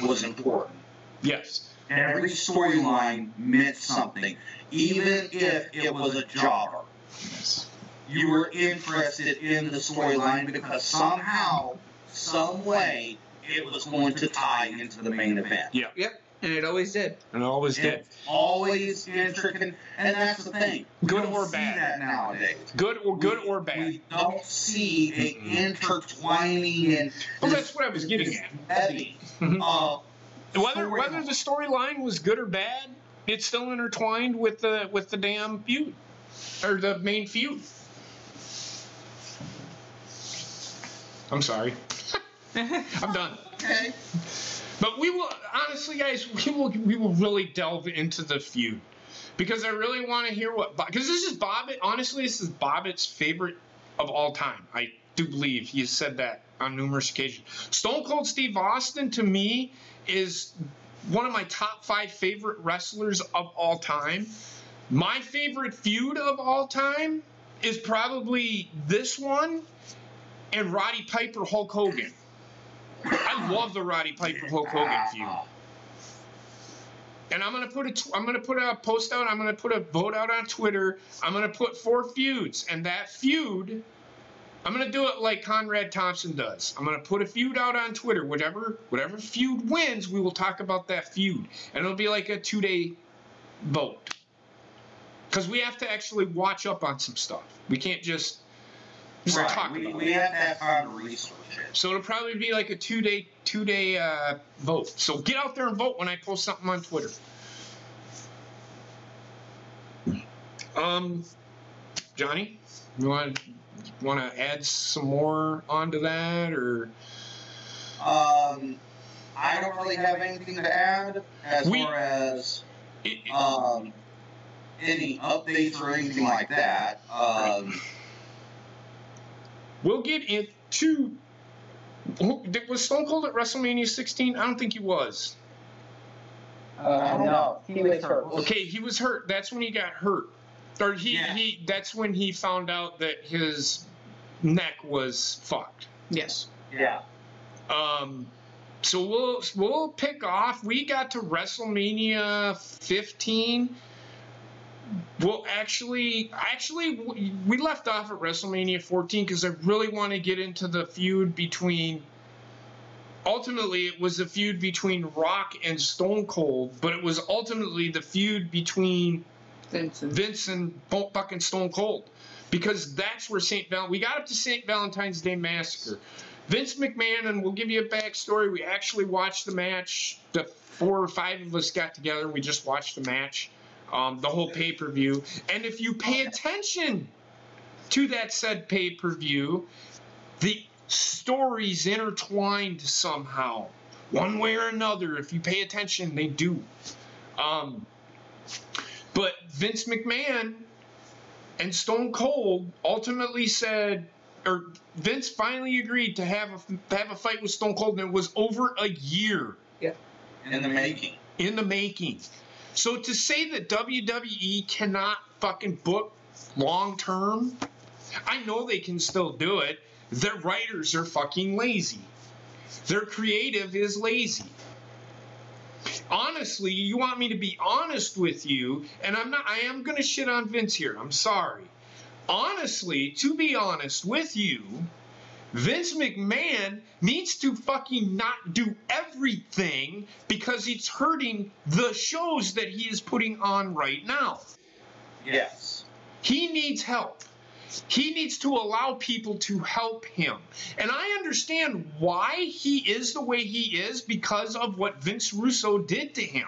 was important. Yes. Every storyline meant something, even if it was a jobber. Yes. You were interested in the storyline because somehow, some way, it was going to tie into the main event. Yeah. Yep. And it always did. And it always did. It's always intricate, and that's the thing. We Good don't or see bad. that nowadays. Good or bad. We don't see a intertwining and Well, that's what I was getting at. heavy. Whether the storyline was good or bad, it's still intertwined with the damn feud, or the main feud. I'm sorry. I'm done. Okay. But we will, honestly, guys, we will really delve into the feud, because I really want to hear because this is Bobbitt. Honestly, this is Bobbitt's favorite of all time. I do believe he has said that on numerous occasions. Stone Cold Steve Austin, to me, is one of my top 5 favorite wrestlers of all time. My favorite feud of all time is probably this one and Roddy Piper Hulk Hogan. I love the Roddy Piper Hulk Hogan feud. And I'm gonna put a post out. I'm gonna put a vote out on Twitter. I'm gonna put 4 feuds, and that feud, I'm gonna do it like Conrad Thompson does. I'm gonna put a feud out on Twitter. Whatever feud wins, we will talk about that feud, and it'll be like a 2-day vote. Because we have to actually watch up on some stuff. We can't just talk about it. We have to have time to research it. So it'll probably be like a 2-day vote. So get out there and vote when I post something on Twitter. Johnny, you want to add some more onto that, or? I don't really have anything to add as far as any updates or anything like that. We'll get into. Was Stone Cold at WrestleMania 16? I don't think he was. No, he was hurt. Okay, he was hurt. That's when he got hurt. Or that's when he found out that his neck was fucked. Yes. Yeah. So we'll pick off. We got to WrestleMania 15. Well, actually, we left off at WrestleMania 14 because I really want to get into the feud between. Ultimately, it was a feud between Rock and Stone Cold, but it was ultimately the feud between Vince and fucking Stone Cold, because that's where we got up to St. Valentine's Day Massacre. Vince McMahon, and we'll give you a backstory. We actually watched the match. The 4 or 5 of us got together and we just watched the match. The whole pay-per-view. And if you pay attention to that said pay-per-view, the stories intertwined somehow. One way or another, if you pay attention, they do. But Vince McMahon and Stone Cold ultimately said, or Vince finally agreed to have a fight with Stone Cold, and it was over a year. Yeah. In the making. In the making. So to say that WWE cannot fucking book long term, I know they can still do it. Their writers are fucking lazy. Their creative is lazy. Honestly, you want me to be honest with you, and I am going to shit on Vince here. I'm sorry. Honestly, to be honest with you, Vince McMahon needs to fucking not do everything, because it's hurting the shows that he is putting on right now. Yes. He needs help. He needs to allow people to help him. And I understand why he is the way he is, because of what Vince Russo did to him.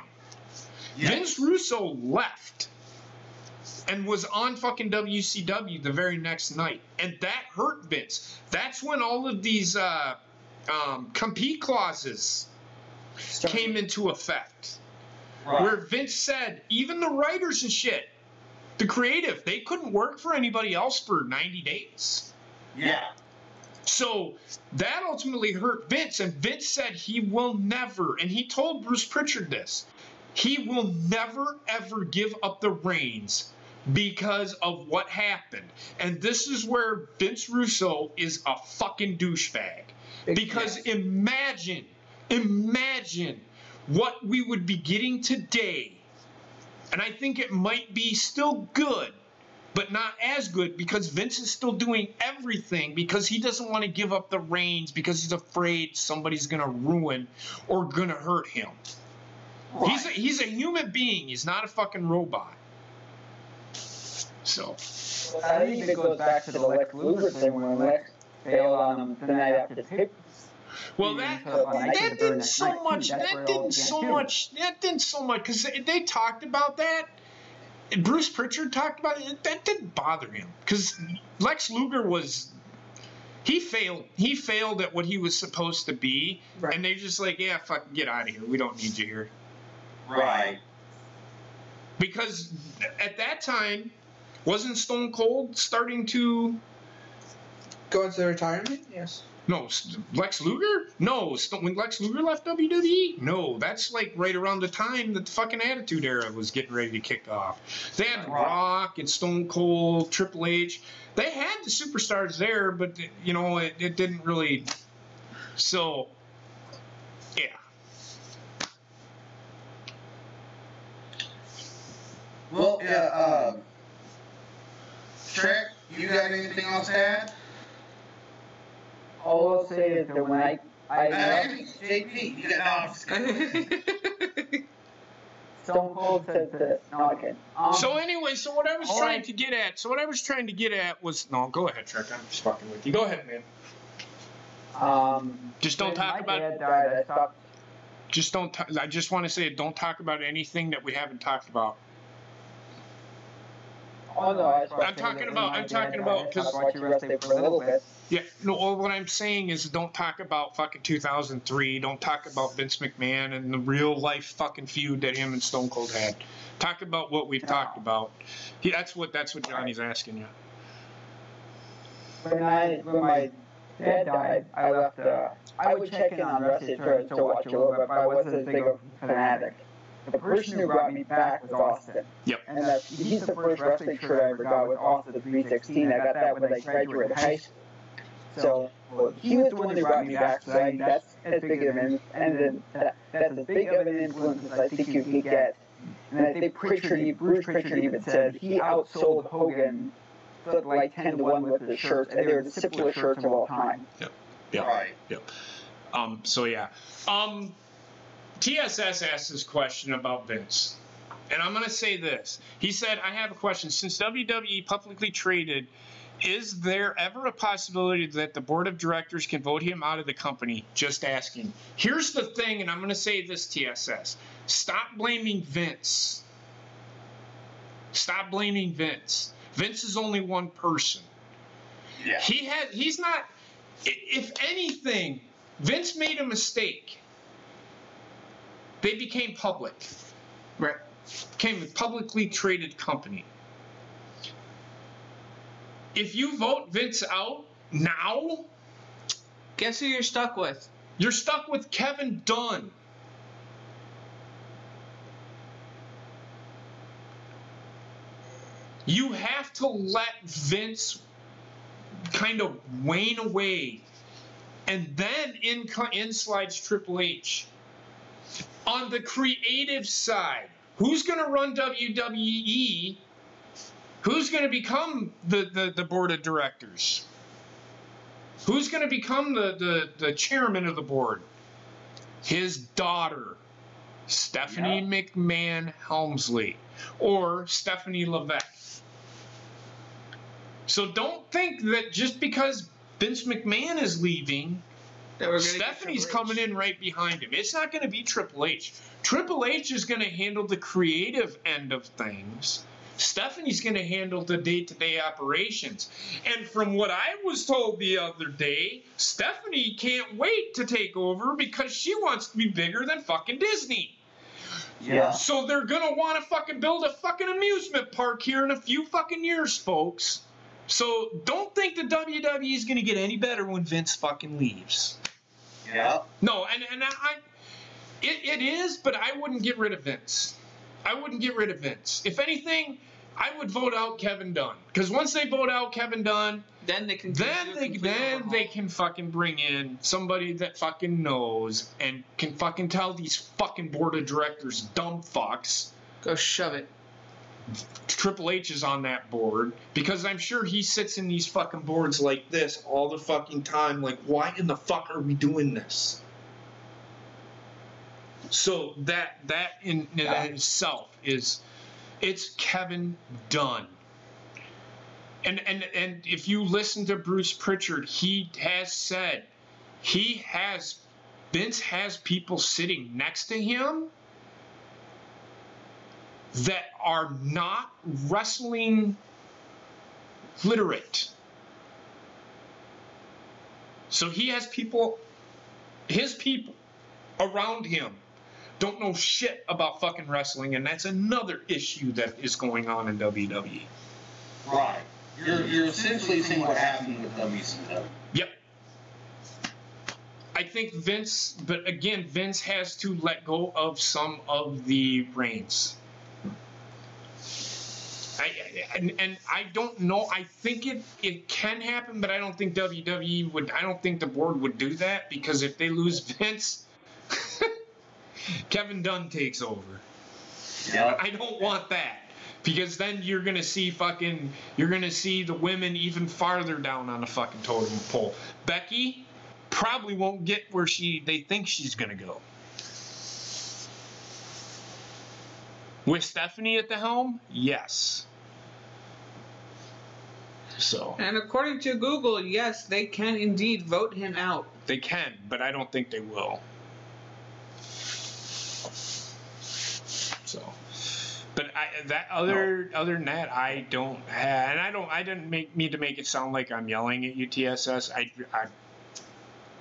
Yes. Vince Russo left and was on fucking WCW the very next night. And that hurt Vince. That's when all of these compete clauses came into effect. Right. Where Vince said, even the writers and shit, the creative, they couldn't work for anybody else for 90 days. Yeah. So that ultimately hurt Vince, and Vince said he will never, and he told Bruce Pritchard this, He will never, ever give up the reins because of what happened. And this is where Vince Russo is a fucking douchebag. Because imagine what we would be getting today. And I think it might be still good, but not as good, because Vince is still doing everything because he doesn't want to give up the reins because he's afraid somebody's going to ruin or going to hurt him. Right. He's a human being. He's not a fucking robot. So. I think it goes back to the Lex Luger thing when Lex failed on him the night after the papers. Well, that didn't so much. That didn't so much because they talked about that. And Bruce Pritchard talked about it. That didn't bother him because Lex Luger he failed at what he was supposed to be, right. And they're just like, yeah, fucking get out of here. We don't need you here. Right. Because at that time, wasn't Stone Cold starting to go into retirement? Yes. No, Lex Luger? No, when Lex Luger left WWE? No, that's like right around the time that the fucking Attitude Era was getting ready to kick off. They had Rock and Stone Cold, Triple H. They had the superstars there, but, you know, it didn't really... So, yeah. Well, Trek, you got anything else to add? All I'll say is that when I JP, you got Stone Cold says that. No, I can't. So anyway, what I was trying to get at was no. Go ahead, Trek. I'm just fucking with you. Go ahead, man. Just don't talk about. My dad died. I stopped. Just don't. I just want to say, don't talk about anything that we haven't talked about. Oh no, I'm talking about because watch you wrestling for a little bit. Yeah, no. What I'm saying is, don't talk about fucking 2003. Don't talk about Vince McMahon and the real life fucking feud that him and Stone Cold had. Talk about what we've talked about. That's what Johnny's asking you. When my dad died, I left. I would check in on wrestling to watch a little bit, but I wasn't as big of a fanatic. The person who brought me back was Austin. Yep. And he's the first wrestling shirt I ever got with Austin 316. I got that when I graduated high school. So he was the one who brought me back. So that's as big of an that's as big of an influence as I think you could get. And I think Bruce Pritchard even said he outsold Hogan like 10-1 with his shirts, and they were the simplest shirts of all time. Yep. Yep. Right. Yep. So yeah. TSS asked this question about Vince, and I'm going to say this. He said, I have a question. Since WWE publicly traded, is there ever a possibility that the board of directors can vote him out of the company? Just asking. Here's the thing, and I'm going to say this, TSS. Stop blaming Vince. Stop blaming Vince. Vince is only one person. Yeah. He's not, if anything, Vince made a mistake. They became public, right? Became a publicly traded company. If you vote Vince out now, guess who you're stuck with? You're stuck with Kevin Dunn. You have to let Vince kind of wane away, and then in slides Triple H. On the creative side, who's going to run WWE? Who's going to become the board of directors? Who's going to become the chairman of the board? His daughter, Stephanie McMahon Helmsley, or Stephanie Levesque. So don't think that just because Vince McMahon is leaving, Stephanie's coming in right behind him. It's not going to be Triple H. Triple H is going to handle the creative end of things. Stephanie's going to handle the day-to-day operations. And from what I was told the other day, Stephanie can't wait to take over because she wants to be bigger than fucking Disney. Yeah. So they're going to want to fucking build a fucking amusement park here in a few fucking years, folks. So don't think the WWE is going to get any better when Vince fucking leaves. Yeah. No, and It is, but I wouldn't get rid of Vince. I wouldn't get rid of Vince. If anything, I would vote out Kevin Dunn. Because once they vote out Kevin Dunn, then they can fucking bring in somebody that fucking knows and can fucking tell these fucking board of directors dumb fucks. Go shove it. Triple H is on that board because I'm sure he sits in these fucking boards like this all the fucking time. Like, why in the fuck are we doing this? So that in itself is, it's Kevin Dunn. And if you listen to Bruce Pritchard, he has said Vince has people sitting next to him that are not wrestling literate. So he has people, his people around him don't know shit about fucking wrestling, and that's another issue that is going on in WWE. Right. You're essentially seeing what happened with WCW. Yep. I think Vince, but again, Vince has to let go of some of the reins. I don't know. I think it can happen, but I don't think WWE would. I don't think the board would do that, because if they lose Vince, Kevin Dunn takes over. Yep. I don't want that, because then you're gonna see the women even farther down on the fucking totem pole. Becky probably won't get where they think she's gonna go. With Stephanie at the helm, yes. So. And according to Google, yes, they can indeed vote him out. They can, but I don't think they will. So, but other than that, I don't have, and I didn't need to make it sound like I'm yelling at you, TSS.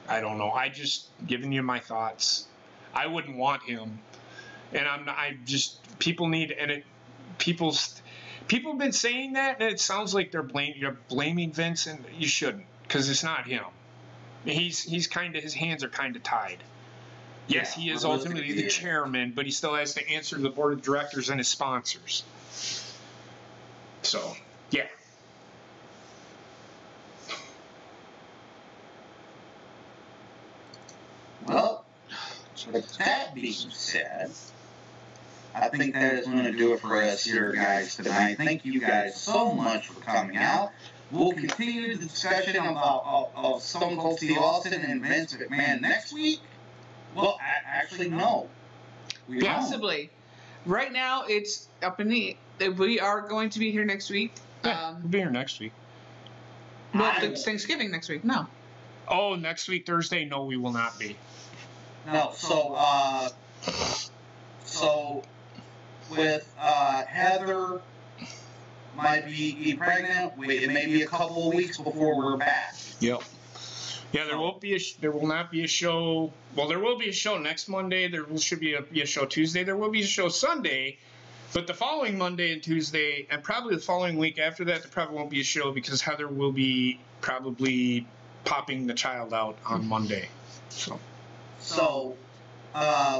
I don't know. I just giving you my thoughts. I wouldn't want him, and people need, and people have been saying that, and it sounds like you're blaming Vince, and you shouldn't, because it's not him. He's kind of, his hands are kind of tied. Yes, he is ultimately the chairman, but he still has to answer to the board of directors and his sponsors. So, yeah. Well, with that being said, I think that is going to do it for us here, guys, tonight. Thank you guys so much for coming out. We'll continue the discussion of Stone Cold Steve Austin and Vince McMahon next week. Well, actually, no. Possibly. Right now, it's up in the... We are going to be here next week. Yeah, we'll be here next week. Well, it's Thanksgiving next week. No. Oh, next week, Thursday? No, we will not be. No, so with Heather might be pregnant, it may be a couple of weeks before we're back. Yep. Yeah, there will not be a show. Well, there will be a show next Monday. There should be a show Tuesday. There will be a show Sunday, but the following Monday and Tuesday, and probably the following week after that, there probably won't be a show, because Heather will be probably popping the child out on Monday. So,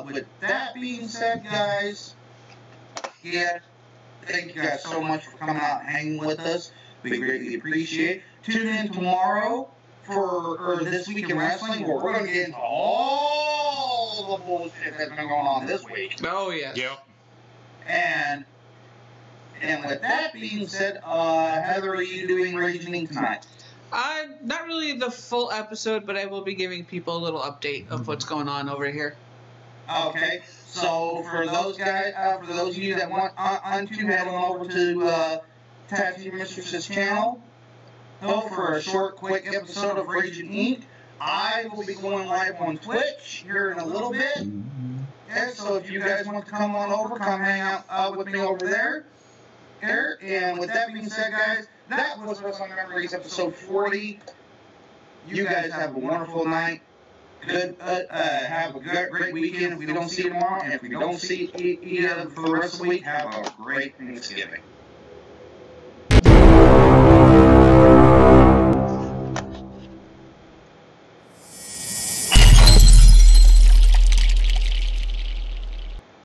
with that being said, guys, yeah, thank you guys so much for coming out and hanging with us. We greatly appreciate it. Tune in tomorrow for This Week in Wrestling, where we're going to get into all the bullshit that's been going on this week. Oh, yes. Yep. And with that being said, Heather, are you doing Raging tonight? Not really the full episode, but I will be giving people a little update of what's going on over here. Okay, so for those guys, for those of you that want to head on over to Tattoo Mistress's channel, go for a short, quick episode of Raging Inc. I will be going live on Twitch here in a little bit. Okay, so if you guys want to come on over, come hang out with me over there. And with that being said, guys, that was Wrestling Memories episode 40. You guys have a wonderful night. Good. Have a great weekend if we don't see you tomorrow. And if we don't see you for the rest of the week, have a great Thanksgiving.